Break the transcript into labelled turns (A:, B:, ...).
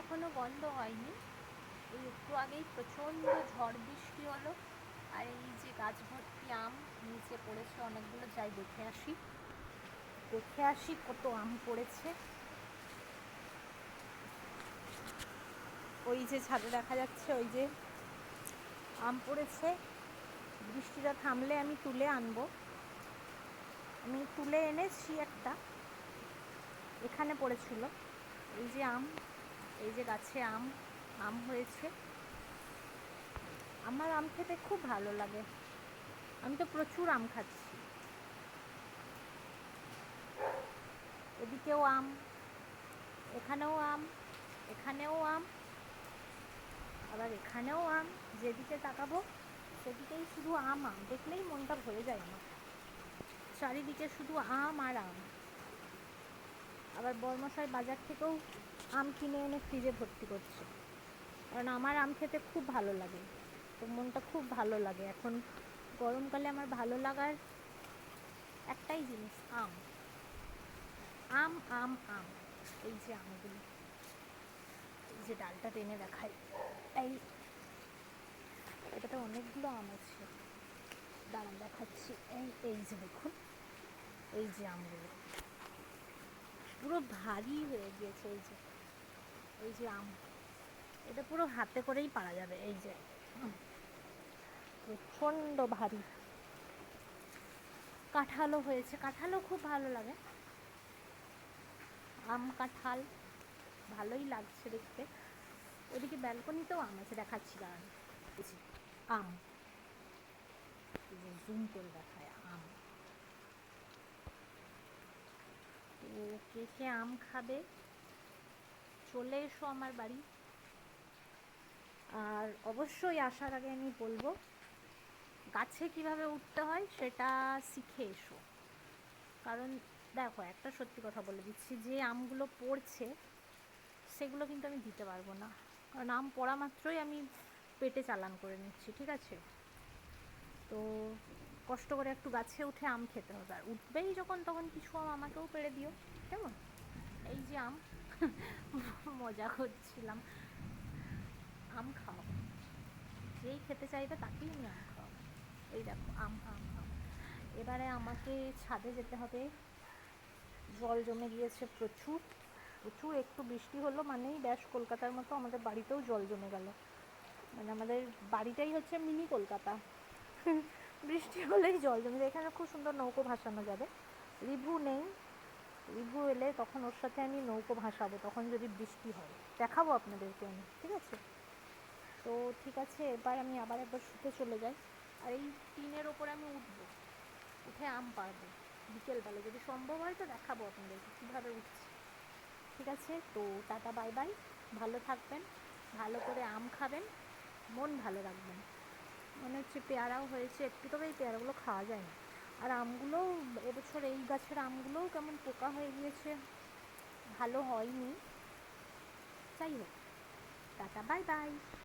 A: এখনো বন্ধ হয়নি। এই একটু আগেই প্রচণ্ড ঝড় বৃষ্টি হলো, আর এই যে গাছ ভর্তি আম নিচে পড়েছে অনেকগুলো। যাই দেখে আসি, কত আম পড়েছে। ওই যে ছাদে দেখা যাচ্ছে, ওই যে আম পড়েছে। বৃষ্টিটা থামলে আমি তুলে আনবো। আমি তুলে এনেছি একটা, এখানে পড়েছিল। এই যে আম, এই যে গাছে আম আম হয়েছে। আমার আম খেতে খুব ভালো লাগে, আমি তো প্রচুর আম খাচ্ছি। এদিকেও আম, এখানেও আম, এখানেও আম, আবার এখানেও আম। যেদিকে তাকাবো সেদিকেই শুধু আম আম, দেখলেই মনটা ভরে যায় আমার। চারিদিকে শুধু আম আর আম। আবার বড়মশাই বাজার থেকেও আম কিনে এনে ফ্রিজে ভর্তি করছে, কারণ আমার আম খেতে খুব ভালো লাগে। তো মনটা খুব ভালো লাগে এখন গরমকালে। আমার ভালো লাগার একটাই জিনিস আম, আম আম আম। এই যে আমগুলো, এই যে ডালটা টেনে দেখাই, এই এটাতে অনেকগুলো আম আছে, দাঁড়ান দেখাচ্ছি। এই এই যে দেখুন, এই যে আমগুলো পুরো ভারী হয়ে গিয়েছে। এই যে, এই যে আম, এটা পুরো হাতে করেই পারা যাবে। এই যে প্রচণ্ড ভারী। কাঁঠালও হয়েছে, কাঁঠালও খুব ভালো লাগে। আম কাঁঠাল ভালোই লাগছে দেখতে। ওদিকে ব্যালকনিতেও আম আছে, দেখাচ্ছি দাঁড়ান। আম, এই যে জুম করে দেখায় আম। তো কে কে আম খাবে চলে এসো আমার বাড়ি। আর অবশ্যই আসার আগে আমি বলবো, গাছে কিভাবে উঠতে হয় সেটা শিখে এসো। কারণ দেখো, একটা সত্যি কথা বলে দিচ্ছি, যে আমগুলো পড়ছে সেগুলো কিন্তু আমি দিতে পারবো না, কারণ আম পড়া মাত্রই আমি পেটে চালান করে নিচ্ছি, ঠিক আছে? তো কষ্ট করে একটু গাছে উঠে আম খেতে হবে, আর উঠবেই যখন তখন কিছু আম আমাকেও পেড়ে দিও, কেমন? এই যে আম, মজা করছিলাম। আম খাও, যেই খেতে চাইবে তাকেই আমি আম খাওয়াবো। এই দেখো আম আম আম। এবারে আমাকে ছাদে যেতে হবে, জল জমে গিয়েছে প্রচুর প্রচুর। একটু বৃষ্টি হলো মানেই ব্যাস কলকাতার মতো আমাদের বাড়িতেও জল জমে গেল। মানে আমাদের বাড়িটাই হচ্ছে মিনি কলকাতা। বৃষ্টি হলেই জল জমে যায়। এখানে খুব সুন্দর নৌকো ভাসানো যাবে। রিভু নেই, রিভু এলে তখন ওর সাথে আমি নৌকো ভাসাবো, তখন যদি বৃষ্টি হয় দেখাবো আপনাদেরকে আমি, ঠিক আছে? তো ঠিক আছে, এবার আমি আবার একবার শুতে চলে যাই। আর এই টিনের ওপরে আমি উঠবো, উঠে আম পাড়বো বিকেলবেলা, যদি সম্ভব হয় তো দেখাবো আপনাদেরকে কীভাবে উঠছি, ঠিক আছে? তো টাটা, বাই বাই, ভালো থাকবেন, ভালো করে আম খাবেন, মন ভালো রাখবেন। মনে হচ্ছে পেয়ারাও হয়েছে একটু, তবে এই পেয়ারাগুলো খাওয়া যায় না। আর আমগুলোও এবছর এই গাছের আমগুলোও কেমন পোকা হয়ে গিয়েছে, ভালো হয়নি। যাই হোক, টাটা, বাই বাই।